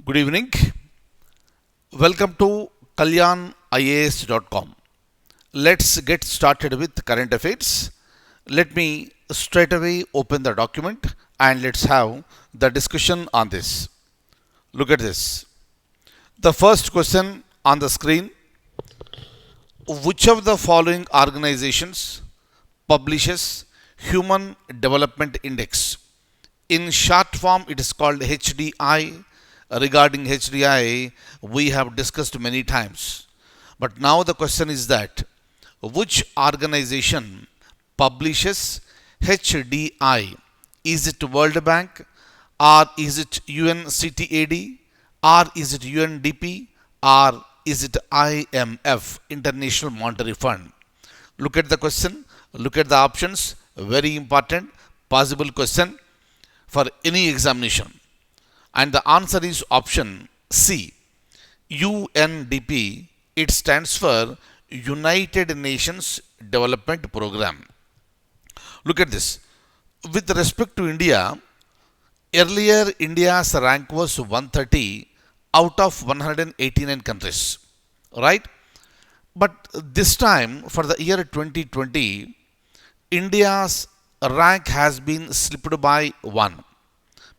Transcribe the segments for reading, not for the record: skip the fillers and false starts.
Good evening. Welcome to kalyanias.com. Let's get started with current affairs. Let me straight away open the document and let's have the discussion on this. Look at this. The first question on the screen: which of the following organizations publishes Human Development Index? In short form, it is called HDI. Regarding HDI, we have discussed many times. But now the question is that which organization publishes HDI? Is it World Bank, or is it UNCTAD, or is it UNDP, or is it IMF, International Monetary Fund? Look at the question, look at the options. Very important, possible question for any examination. And the answer is option C. UNDP, it stands for United Nations Development Program. Look at this. With respect to India, earlier India's rank was 130 out of 189 countries, right? But this time, for the year 2020, India's rank has been slipped by one,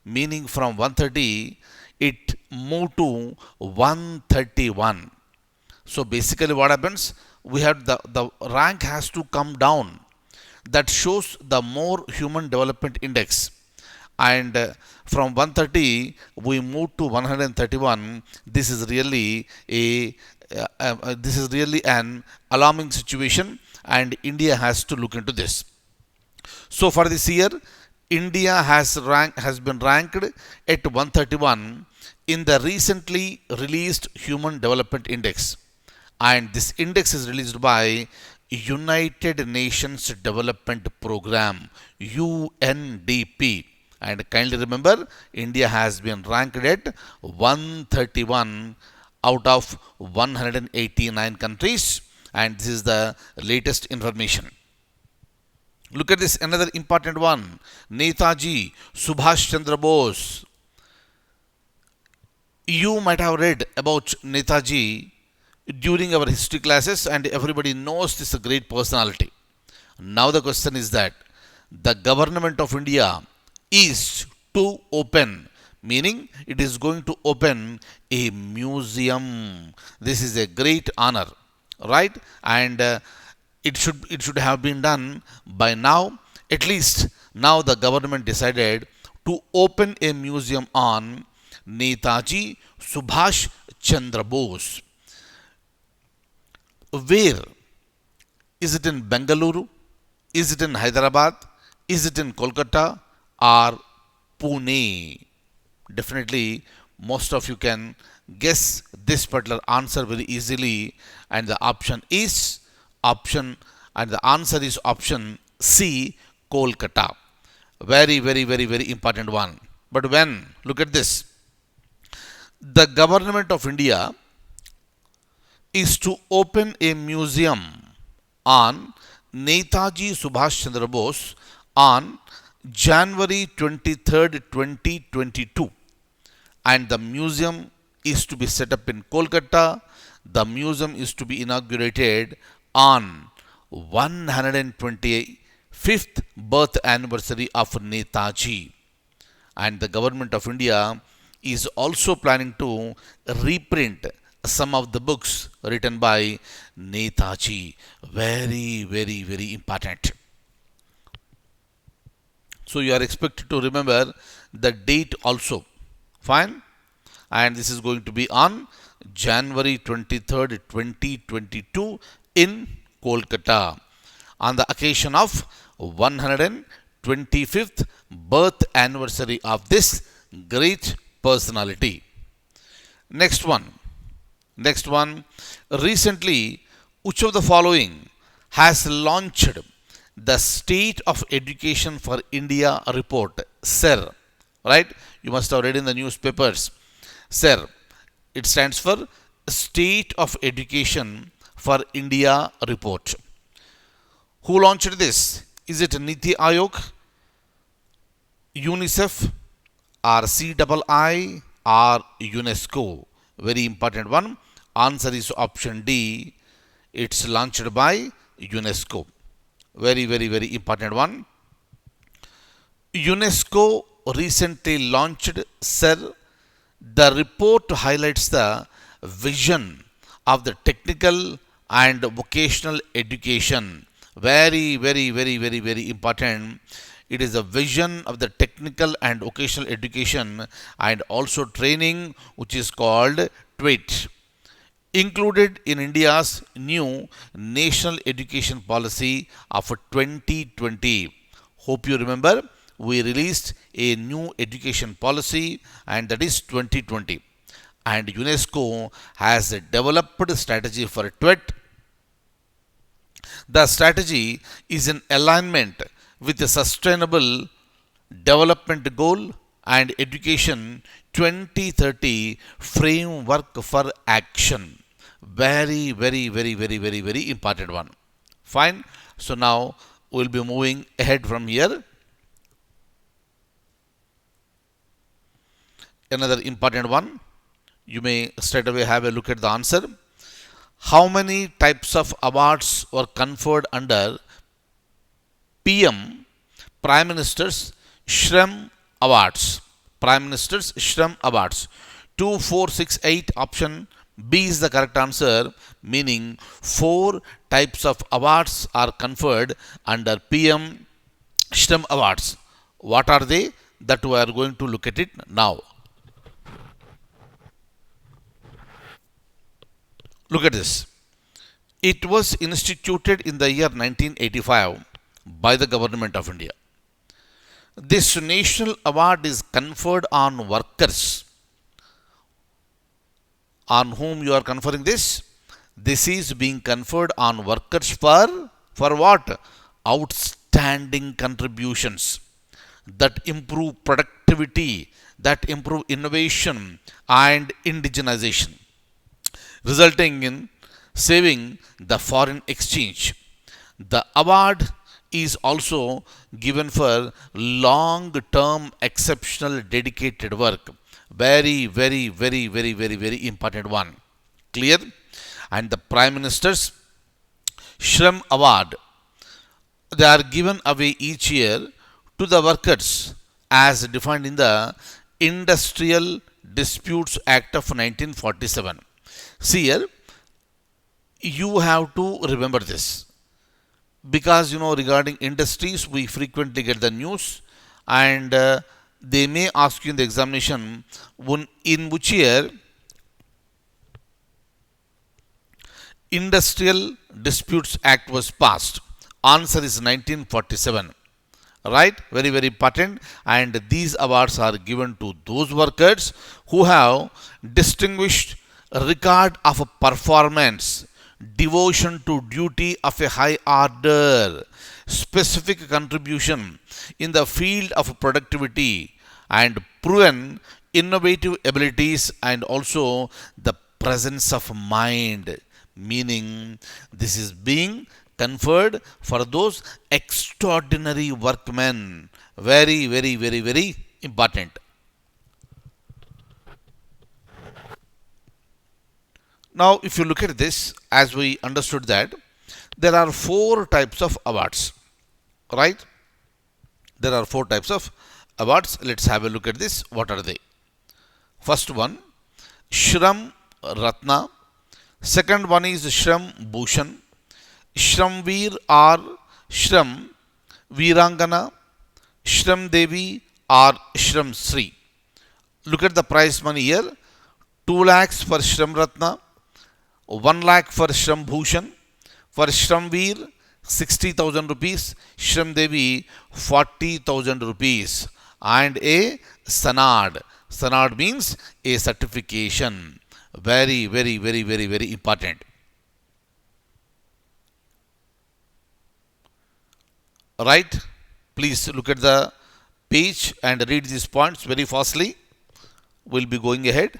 meaning from 130 it moved to 131. So basically what happens, we have the rank has to come down. That shows the more human development index, and from 130 we move to 131. This is really an alarming situation, and India has to look into this. So for this year, India has been ranked at 131 in the recently released Human Development Index, and this index is released by United Nations Development Program, UNDP. And kindly remember, India has been ranked at 131 out of 189 countries, and this is the latest information. Look at this, another important one. Netaji Subhash Chandra Bose. You might have read about Netaji during our history classes, and everybody knows this great personality. Now the question is that the government of India is to open, meaning it is going to open a museum. This is a great honor, right? And it should have been done by now. At least now the government decided to open a museum on Netaji Subhash Chandra Bose. Where? Is it in Bengaluru? Is it in Hyderabad? Is it in Kolkata or Pune? Definitely, most of you can guess this particular answer very easily, and the option is option, and the answer is option C, Kolkata. Very, very, very, very important one. But when, look at this, the government of India is to open a museum on Netaji Subhash Chandra Bose on January 23rd, 2022. And the museum is to be set up in Kolkata. The museum is to be inaugurated on 125th birth anniversary of Netaji. And the government of India is also planning to reprint some of the books written by Netaji. Very, very, very important. So you are expected to remember the date also. Fine? And this is going to be on January 23rd, 2022 in Kolkata, on the occasion of 125th birth anniversary of this great personality. Next one. Recently, which of the following has launched the State of Education for India report, SER? Right? You must have read in the newspapers. SER. It stands for State of Education for India report. Who launched this? Is it Niti Aayog, UNICEF, or CII, or UNESCO? Very important one. Answer is option D. It's launched by UNESCO. Very, very, very important one. UNESCO recently launched SIR. The report highlights the vision of the technical and vocational education. Very, very, very, very, very important. It is a vision of the technical and vocational education and also training, which is called TWIT, included in India's new National Education Policy of 2020. Hope you remember, we released a new education policy, and that is 2020. And UNESCO has developed a strategy for TWET. The strategy is in alignment with the Sustainable Development Goal and Education 2030 Framework for Action. Very, very, very, very, very, very important one. Fine. So now we'll be moving ahead from here. Another important one. You may straight away have a look at the answer. How many types of awards were conferred under PM, Prime Minister's Shram Awards? Prime Minister's Shram Awards. 2, 4, 6, 8. Option B is the correct answer, meaning 4 types of awards are conferred under PM Shram Awards. What are they? That we are going to look at it now. Look at this. It was instituted in the year 1985 by the Government of India. This national award is conferred on workers. On whom you are conferring this? This is being conferred on workers for what? Outstanding contributions that improve productivity, that improve innovation and indigenization, resulting in saving the foreign exchange. The award is also given for long-term exceptional dedicated work. Very, very, very, very, very, very important one. Clear? And the Prime Minister's Shram Award, they are given away each year to the workers as defined in the Industrial Disputes Act of 1947. See here, you have to remember this, because regarding industries we frequently get the news, and they may ask you in the examination in which year Industrial Disputes Act was passed. Answer is 1947. Right? Very, very important. And these awards are given to those workers who have distinguished record of a performance, devotion to duty of a high order, specific contribution in the field of productivity, and proven innovative abilities, and also the presence of mind. Meaning, this is being conferred for those extraordinary workmen. Very, very, very, very important. Now, if you look at this, as we understood that there are 4 types of awards, right? There are 4 types of awards. Let's have a look at this. What are they? First one, Shram Ratna. Second one is Shram Bhushan, Shram Veer or Shram Veerangana, Shram Devi or Shram Sri. Look at the prize money here. 2 lakhs for Shram Ratna, 1 lakh for Shram Bhushan, for Shram Veer 60,000 rupees, Shram Devi 40,000 rupees, and a Sanad. Sanad means a certification. Very, very, very, very, very important. Right? Please look at the page and read these points very fastly. We'll be going ahead.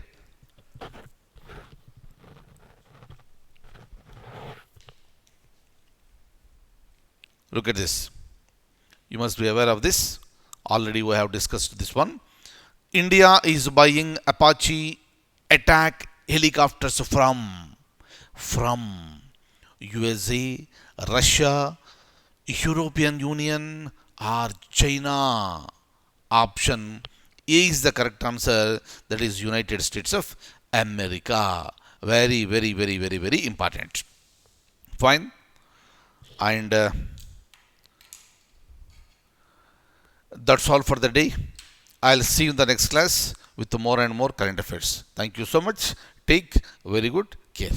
Look at this. You must be aware of this. Already we have discussed this one. India is buying Apache attack helicopters from USA, Russia, European Union or China. Option A is the correct answer. That is United States of America. Very, very, very, very, very important. Fine. And that's all for the day. I'll see you in the next class with more and more current affairs. Thank you so much. Take very good care.